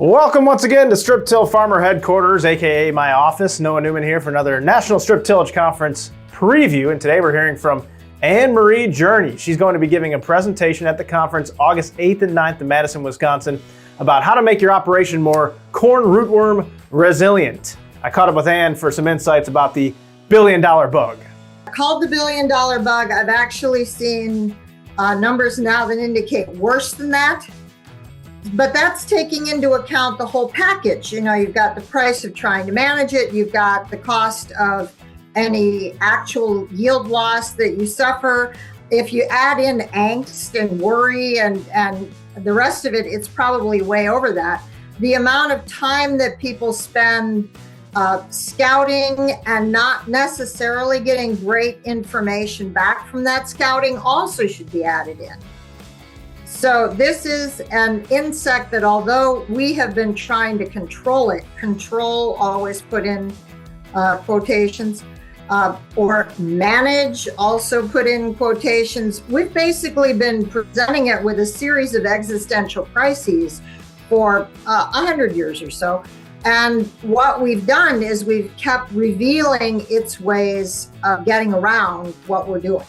Welcome once again to Strip-Till Farmer Headquarters, aka my office. Noah Newman here for another National Strip-Tillage Conference preview, and today we're hearing from Anne-Marie Journey. She's going to be giving a presentation at the conference August 8th and 9th in Madison, Wisconsin, about how to make your operation more corn rootworm resilient. I caught up with Anne for some insights about the Billion Dollar Bug. Called the Billion Dollar Bug. I've actually seen numbers now that indicate worse than that. But that's taking into account the whole package. You know, you've got the price of trying to manage it. You've got the cost of any actual yield loss that you suffer. If you add in angst and worry and the rest of it, it's probably way over that. The amount of time that people spend scouting and not necessarily getting great information back from that scouting also should be added in. So this is an insect that, although we have been trying to control it, control, always put in quotations, or manage, also put in quotations, we've basically been presenting it with a series of existential crises for 100 years or so. And what we've done is we've kept revealing its ways of getting around what we're doing.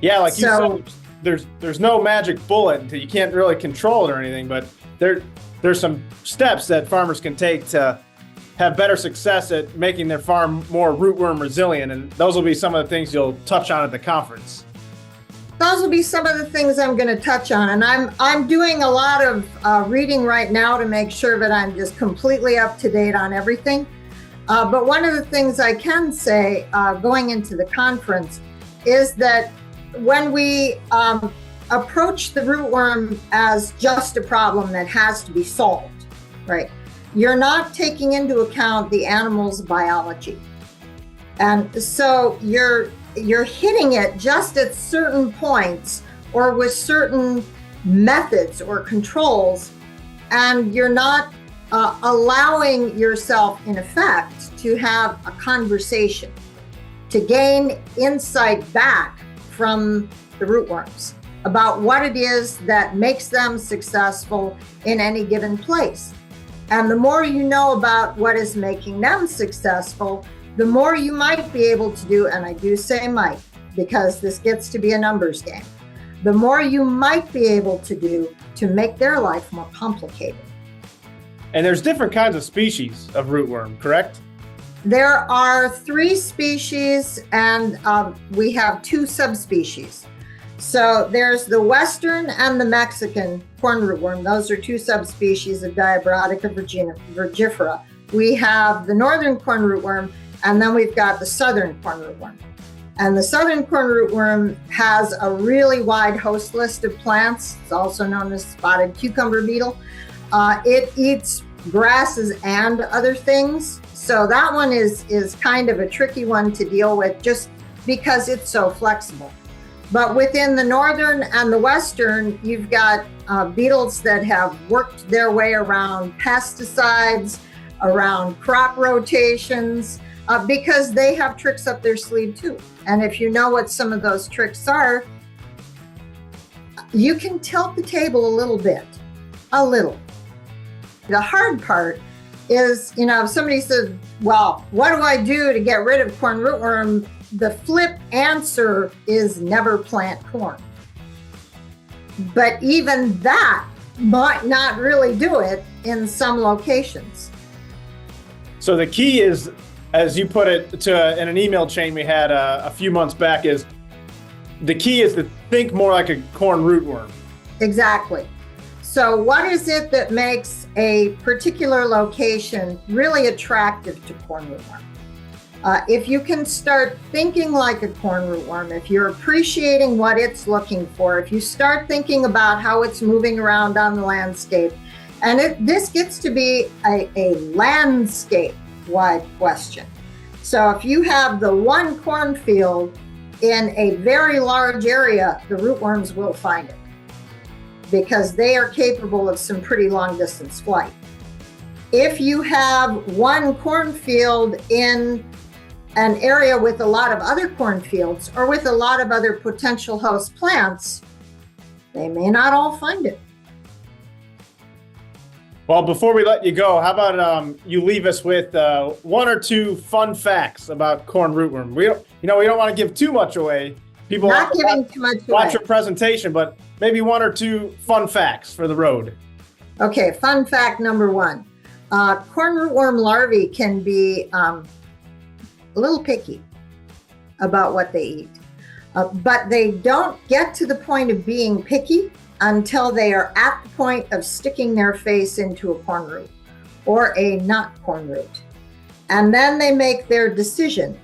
Yeah, like you said, there's no magic bullet until you can't really control it or anything, but there's some steps that farmers can take to have better success at making their farm more rootworm resilient, and those will be some of the things you'll touch on at the conference. Those will be some of the things I'm going to touch on, and I'm doing a lot of reading right now to make sure that I'm just completely up to date on everything. But one of the things I can say going into the conference is that when we approach the rootworm as just a problem that has to be solved, right? You're not taking into account the animal's biology. And so you're hitting it just at certain points or with certain methods or controls, and you're not allowing yourself, in effect, to have a conversation, to gain insight back from the rootworms about what it is that makes them successful in any given place. And the more you know about what is making them successful, the more you might be able to do, and I do say might, because this gets to be a numbers game, the more you might be able to do to make their life more complicated. And there's different kinds of species of rootworm, correct? There are 3 species, and we have 2 subspecies. So there's the Western and the Mexican corn rootworm. Those are 2 subspecies of Diabrotica virgifera. We have the Northern corn rootworm, and then we've got the Southern corn rootworm. And the Southern corn rootworm has a really wide host list of plants. It's also known as spotted cucumber beetle. It eats grasses and other things. So that one is kind of a tricky one to deal with just because it's so flexible. But within the Northern and the Western, you've got beetles that have worked their way around pesticides, around crop rotations, because they have tricks up their sleeve too. And if you know what some of those tricks are, you can tilt the table a little bit, a little. The hard part is, you know, if somebody says, well, what do I do to get rid of corn rootworm? The flip answer is never plant corn. But even that might not really do it in some locations. So the key is, as you put it in an email chain we had a few months back, is the key is to think more like a corn rootworm. Exactly. So what is it that makes a particular location really attractive to corn rootworm? If you can start thinking like a corn rootworm, if you're appreciating what it's looking for, if you start thinking about how it's moving around on the landscape, and this gets to be a landscape-wide question. So if you have the one cornfield in a very large area, the rootworms will find it, because they are capable of some pretty long distance flight. If you have one cornfield in an area with a lot of other cornfields or with a lot of other potential host plants, they may not all find it. Well, before we let you go, how about you leave us with 1 or 2 fun facts about corn rootworm? We don't want to give too much away. People Not giving too much away. Watch your presentation, but maybe 1 or 2 fun facts for the road. Okay, fun fact number 1. Corn rootworm larvae can be a little picky about what they eat, but they don't get to the point of being picky until they are at the point of sticking their face into a corn root or a not corn root. And then they make their decision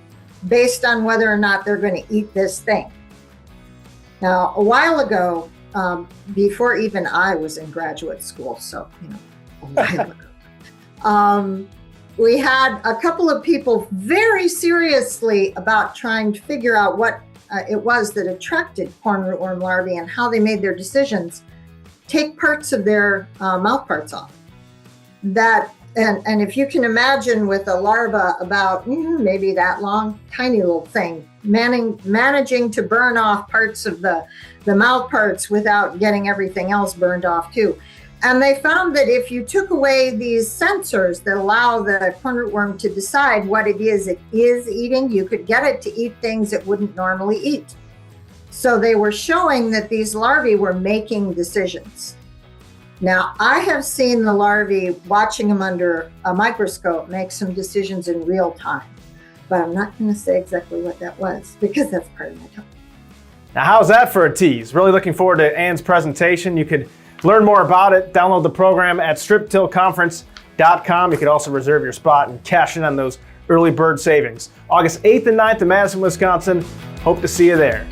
based on whether or not they're going to eat this thing. Now, a while ago, before even I was in graduate school, so, a while ago, we had a couple of people very seriously about trying to figure out what it was that attracted corn rootworm larvae and how they made their decisions, take parts of their mouth parts off. And if you can imagine with a larva about maybe that long, tiny little thing, managing to burn off parts of the mouth parts without getting everything else burned off too. And they found that if you took away these sensors that allow the corn rootworm to decide what it is eating, you could get it to eat things it wouldn't normally eat. So they were showing that these larvae were making decisions. Now, I have seen the larvae, watching them under a microscope, make some decisions in real time, but I'm not going to say exactly what that was because that's part of my topic. Now, how's that for a tease? Really looking forward to Ann's presentation. You could learn more about it, download the program at strip-till-conference.com. You could also reserve your spot and cash in on those early bird savings. August 8th and 9th in Madison, Wisconsin. Hope to see you there.